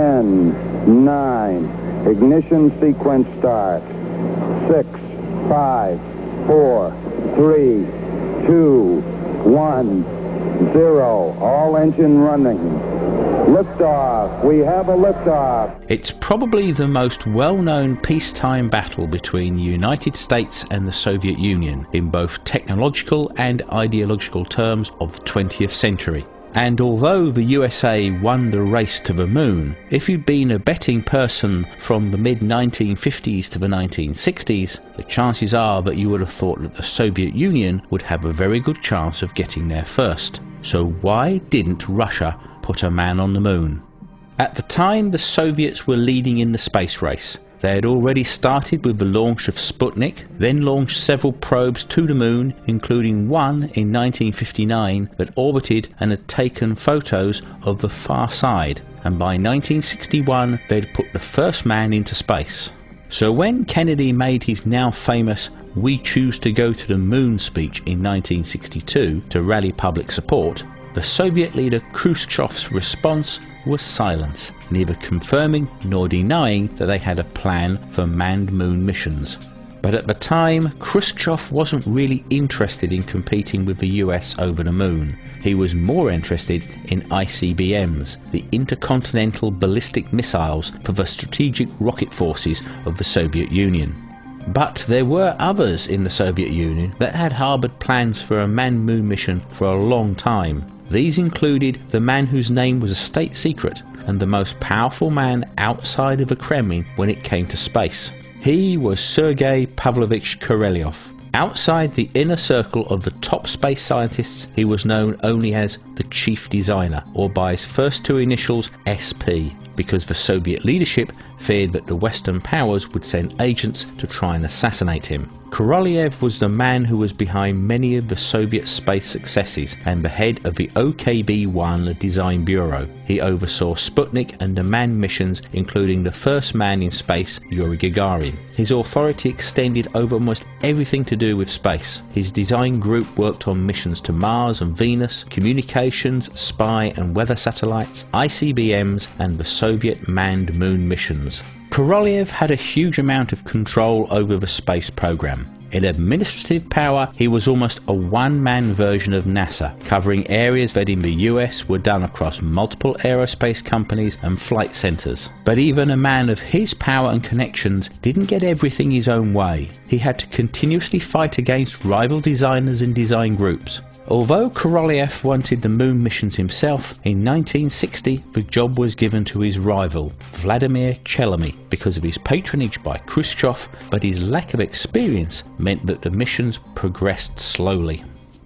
10, 9, ignition sequence start. 6, 5, 4, 3, 2, 1, 0. All engine running. Liftoff. We have a liftoff. It's probably the most well-known peacetime battle between the United States and the Soviet Union in both technological and ideological terms of the 20th century. And although the USA won the race to the moon, if you'd been a betting person from the mid-1950s to the 1960s, the chances are that you would have thought that the Soviet Union would have a very good chance of getting there first. So why didn't Russia put a man on the moon? At the time, the Soviets were leading in the space race. They had already started with the launch of Sputnik, then launched several probes to the moon, including one in 1959 that orbited and had taken photos of the far side, and by 1961 they'd put the first man into space. So when Kennedy made his now famous "We choose to go to the moon" speech in 1962 to rally public support, the Soviet leader Khrushchev's response was silence, neither confirming nor denying that they had a plan for manned moon missions. But at the time, Khrushchev wasn't really interested in competing with the US over the moon. He was more interested in ICBMs, the intercontinental ballistic missiles for the strategic rocket forces of the Soviet Union. But there were others in the Soviet Union that had harboured plans for a manned moon mission for a long time. These included the man whose name was a state secret and the most powerful man outside of the Kremlin when it came to space. He was Sergei Pavlovich Korolev. Outside the inner circle of the top space scientists, he was known only as the chief designer, or by his first two initials SP, because the Soviet leadership feared that the Western powers would send agents to try and assassinate him. Korolev was the man who was behind many of the Soviet space successes and the head of the OKB-1 design bureau. He oversaw Sputnik and the manned missions, including the first man in space, Yuri Gagarin. His authority extended over almost everything to do with space. His design group worked on missions to Mars and Venus, communications, spy and weather satellites, ICBMs and the Soviet manned moon missions. Korolev had a huge amount of control over the space program. In administrative power, he was almost a one-man version of NASA, covering areas that in the US were done across multiple aerospace companies and flight centers. But even a man of his power and connections didn't get everything his own way. He had to continuously fight against rival designers and design groups. Although Korolev wanted the moon missions himself, in 1960 the job was given to his rival, Vladimir Chelomey, because of his patronage by Khrushchev, but his lack of experience meant that the missions progressed slowly.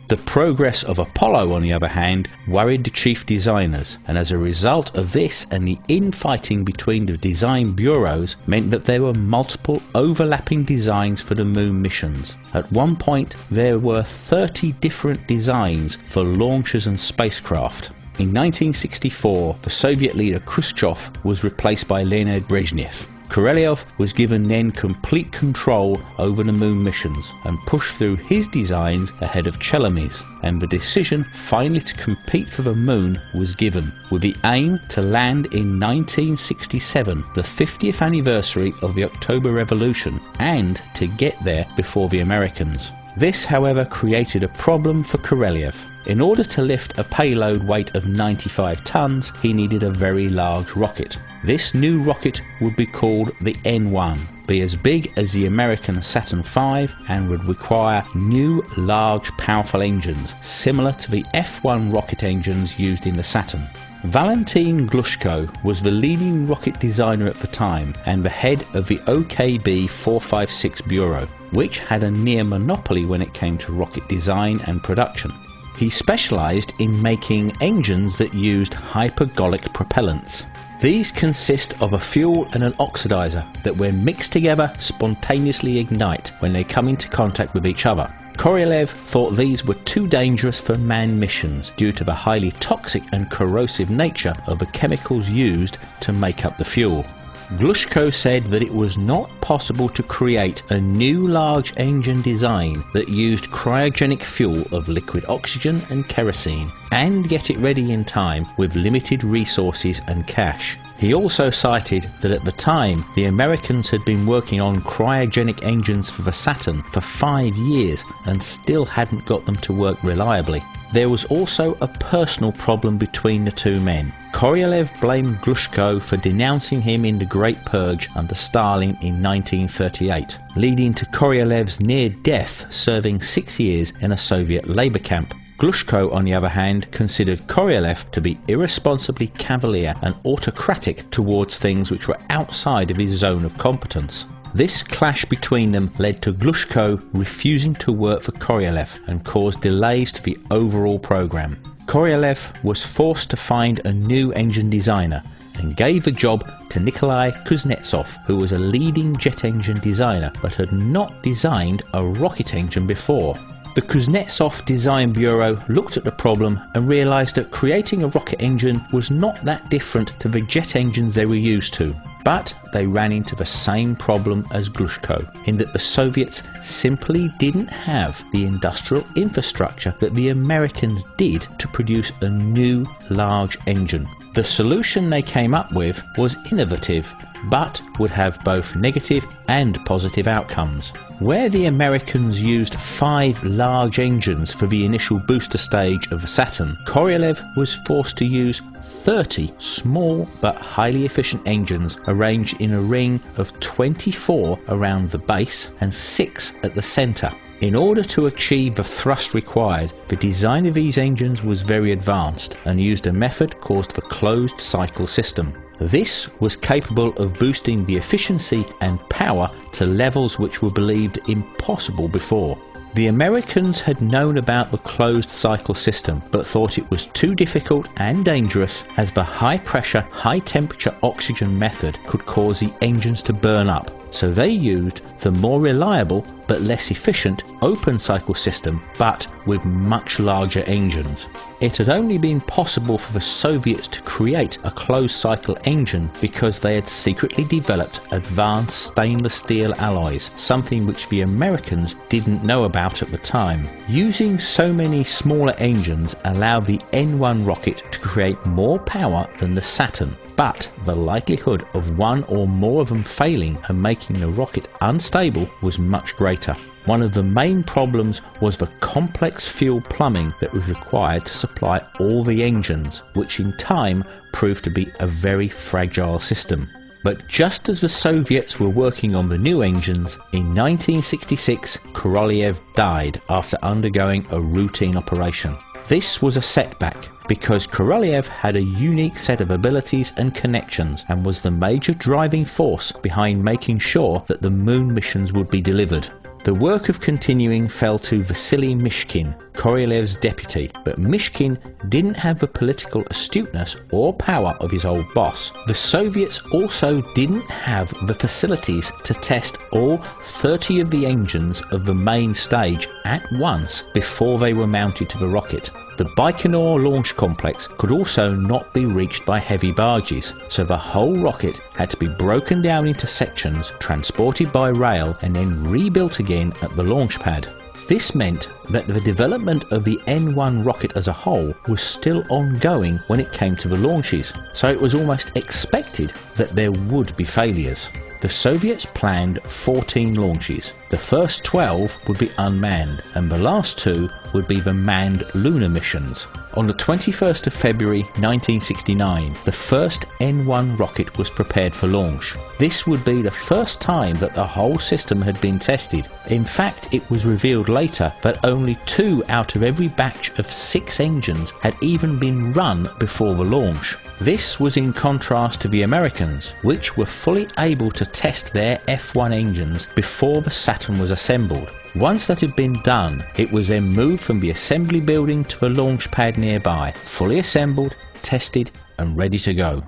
The progress of Apollo, on the other hand, worried the chief designers, and as a result of this and the infighting between the design bureaus meant that there were multiple overlapping designs for the moon missions. At one point there were 30 different designs for launchers and spacecraft. In 1964, the Soviet leader Khrushchev was replaced by Leonid Brezhnev. Korolev was given then complete control over the moon missions and pushed through his designs ahead of Chelomey's, and the decision finally to compete for the moon was given, with the aim to land in 1967, the 50th anniversary of the October Revolution, and to get there before the Americans. This, however, created a problem for Korolev. In order to lift a payload weight of 95 tons, he needed a very large rocket. This new rocket would be called the N1, be as big as the American Saturn V, and would require new, large, powerful engines, similar to the F1 rocket engines used in the Saturn. Valentin Glushko was the leading rocket designer at the time and the head of the OKB 456 Bureau, which had a near monopoly when it came to rocket design and production. He specialised in making engines that used hypergolic propellants. These consist of a fuel and an oxidizer that, when mixed together, spontaneously ignite when they come into contact with each other. Korolev thought these were too dangerous for manned missions due to the highly toxic and corrosive nature of the chemicals used to make up the fuel. Glushko said that it was not possible to create a new large engine design that used cryogenic fuel of liquid oxygen and kerosene and get it ready in time with limited resources and cash. He also cited that at the time the Americans had been working on cryogenic engines for the Saturn for 5 years and still hadn't got them to work reliably. There was also a personal problem between the two men. Korolev blamed Glushko for denouncing him in the Great Purge under Stalin in 1938, leading to Korolev's near death, serving 6 years in a Soviet labour camp. Glushko, on the other hand, considered Korolev to be irresponsibly cavalier and autocratic towards things which were outside of his zone of competence. This clash between them led to Glushko refusing to work for Korolev and caused delays to the overall program. Korolev was forced to find a new engine designer and gave the job to Nikolai Kuznetsov, who was a leading jet engine designer but had not designed a rocket engine before. The Kuznetsov Design Bureau looked at the problem and realised that creating a rocket engine was not that different to the jet engines they were used to. But they ran into the same problem as Glushko, in that the Soviets simply didn't have the industrial infrastructure that the Americans did to produce a new large engine. The solution they came up with was innovative, but would have both negative and positive outcomes. Where the Americans used 5 large engines for the initial booster stage of the Saturn, Korolev was forced to use 30 small but highly efficient engines arranged in a ring of 24 around the base and 6 at the centre. In order to achieve the thrust required, the design of these engines was very advanced and used a method called the closed cycle system. This was capable of boosting the efficiency and power to levels which were believed impossible before. The Americans had known about the closed cycle system but thought it was too difficult and dangerous, as the high pressure, high temperature oxygen method could cause the engines to burn up. So they used the more reliable but less efficient open cycle system, but with much larger engines. It had only been possible for the Soviets to create a closed cycle engine because they had secretly developed advanced stainless steel alloys, something which the Americans didn't know about at the time. Using so many smaller engines allowed the N-1 rocket to create more power than the Saturn, but the likelihood of one or more of them failing and making the rocket unstable was much greater. One of the main problems was the complex fuel plumbing that was required to supply all the engines, which in time proved to be a very fragile system. But just as the Soviets were working on the new engines, in 1966 Korolev died after undergoing a routine operation. This was a setback because Korolev had a unique set of abilities and connections and was the major driving force behind making sure that the moon missions would be delivered. The work of continuing fell to Vasily Mishkin, Korolev's deputy, but Mishkin didn't have the political astuteness or power of his old boss. The Soviets also didn't have the facilities to test all 30 of the engines of the main stage at once before they were mounted to the rocket. The Baikonur launch complex could also not be reached by heavy barges, so the whole rocket had to be broken down into sections, transported by rail and then rebuilt again at the launch pad. This meant that the development of the N-1 rocket as a whole was still ongoing when it came to the launches, so it was almost expected that there would be failures. The Soviets planned 14 launches. The first 12 would be unmanned, and the last 2 would be the manned lunar missions. On the 21st of February 1969, the first N-1 rocket was prepared for launch. This would be the first time that the whole system had been tested. In fact, it was revealed later that only 2 out of every batch of 6 engines had even been run before the launch. This was in contrast to the Americans, which were fully able to test their F-1 engines before the Saturn was assembled. Once that had been done, it was then moved from the assembly building to the launch pad nearby, fully assembled, tested and ready to go.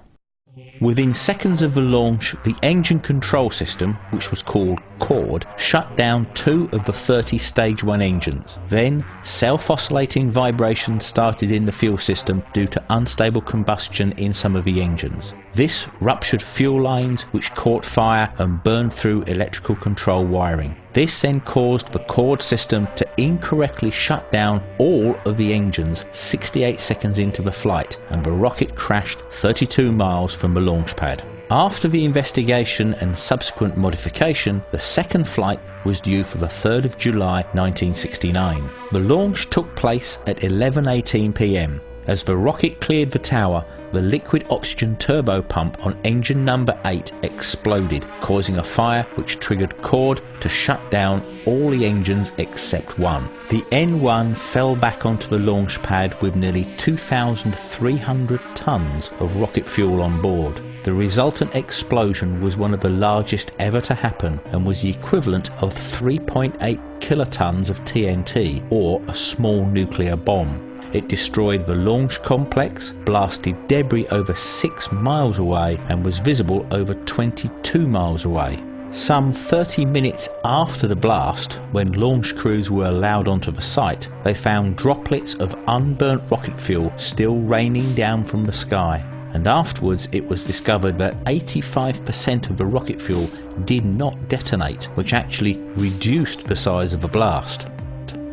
Within seconds of the launch, the engine control system, which was called CORD, shut down 2 of the 30 Stage 1 engines. Then, self-oscillating vibrations started in the fuel system due to unstable combustion in some of the engines. This ruptured fuel lines which caught fire and burned through electrical control wiring. This then caused the chord system to incorrectly shut down all of the engines 68 seconds into the flight, and the rocket crashed 32 miles from the launch pad. After the investigation and subsequent modification, the second flight was due for the 3rd of July 1969. The launch took place at 11:18 p.m. As the rocket cleared the tower, the liquid oxygen turbo pump on engine number 8 exploded, causing a fire which triggered cord to shut down all the engines except one. The N1 fell back onto the launch pad with nearly 2,300 tons of rocket fuel on board. The resultant explosion was one of the largest ever to happen and was the equivalent of 3.8 kilotons of TNT, or a small nuclear bomb. It destroyed the launch complex, blasted debris over 6 miles away, and was visible over 22 miles away. Some 30 minutes after the blast, when launch crews were allowed onto the site, they found droplets of unburnt rocket fuel still raining down from the sky. And afterwards it was discovered that 85% of the rocket fuel did not detonate, which actually reduced the size of the blast.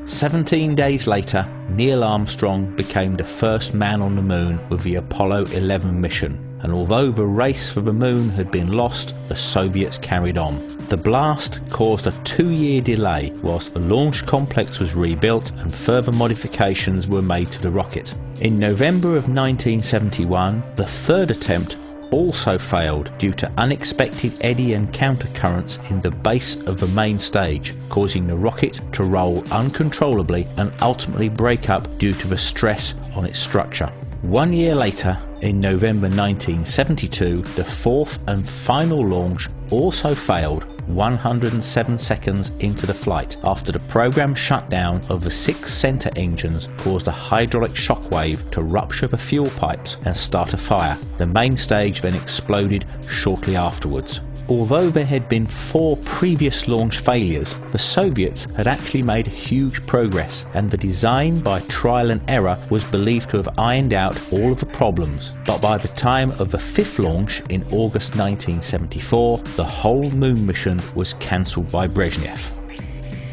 17 days later, Neil Armstrong became the first man on the moon with the Apollo 11 mission, and although the race for the moon had been lost, the Soviets carried on. The blast caused a 2-year delay whilst the launch complex was rebuilt and further modifications were made to the rocket. In November of 1971, the third attempt also failed due to unexpected eddy and countercurrents in the base of the main stage, causing the rocket to roll uncontrollably and ultimately break up due to the stress on its structure. 1 year later, in November 1972, the fourth and final launch also failed 107 seconds into the flight after the program shutdown of the 6 center engines caused a hydraulic shockwave to rupture the fuel pipes and start a fire. The main stage then exploded shortly afterwards. Although there had been 4 previous launch failures, the Soviets had actually made huge progress, and the design by trial and error was believed to have ironed out all of the problems. But by the time of the 5th launch in August 1974, the whole moon mission was cancelled by Brezhnev.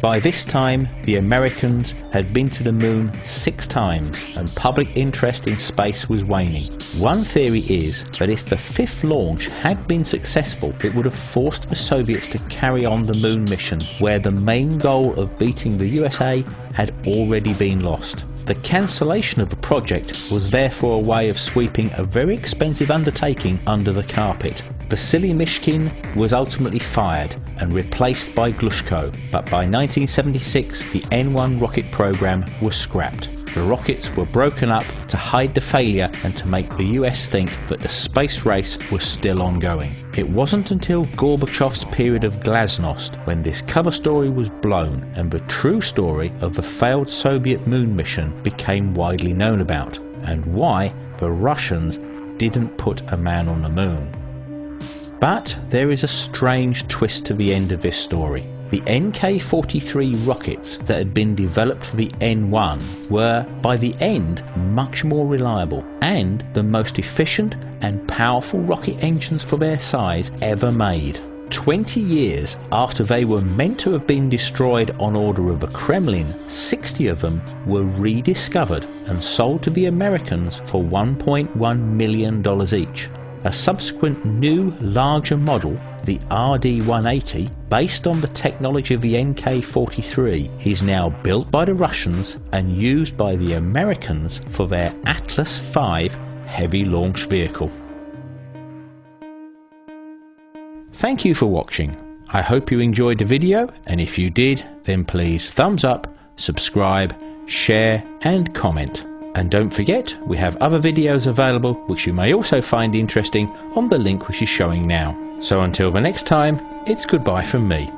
By this time, the Americans had been to the moon 6 times, and public interest in space was waning. One theory is that if the 5th launch had been successful, it would have forced the Soviets to carry on the moon mission, where the main goal of beating the USA had already been lost. The cancellation of the project was therefore a way of sweeping a very expensive undertaking under the carpet. Vasily Mishkin was ultimately fired and replaced by Glushko, but by 1976 the N1 rocket program was scrapped. The rockets were broken up to hide the failure and to make the US think that the space race was still ongoing. It wasn't until Gorbachev's period of glasnost when this cover story was blown and the true story of the failed Soviet moon mission became widely known about, and why the Russians didn't put a man on the moon. But there is a strange twist to the end of this story. The NK-43 rockets that had been developed for the N1 were, by the end, much more reliable and the most efficient and powerful rocket engines for their size ever made. 20 years after they were meant to have been destroyed on order of the Kremlin, 60 of them were rediscovered and sold to the Americans for $1.1 million each. A subsequent new, larger model, the RD-180, based on the technology of the NK-43, is now built by the Russians and used by the Americans for their Atlas V heavy launch vehicle. Thank you for watching. I hope you enjoyed the video, and if you did, then please thumbs up, subscribe, share and comment. And don't forget, we have other videos available which you may also find interesting on the link which is showing now. So until the next time, it's goodbye from me.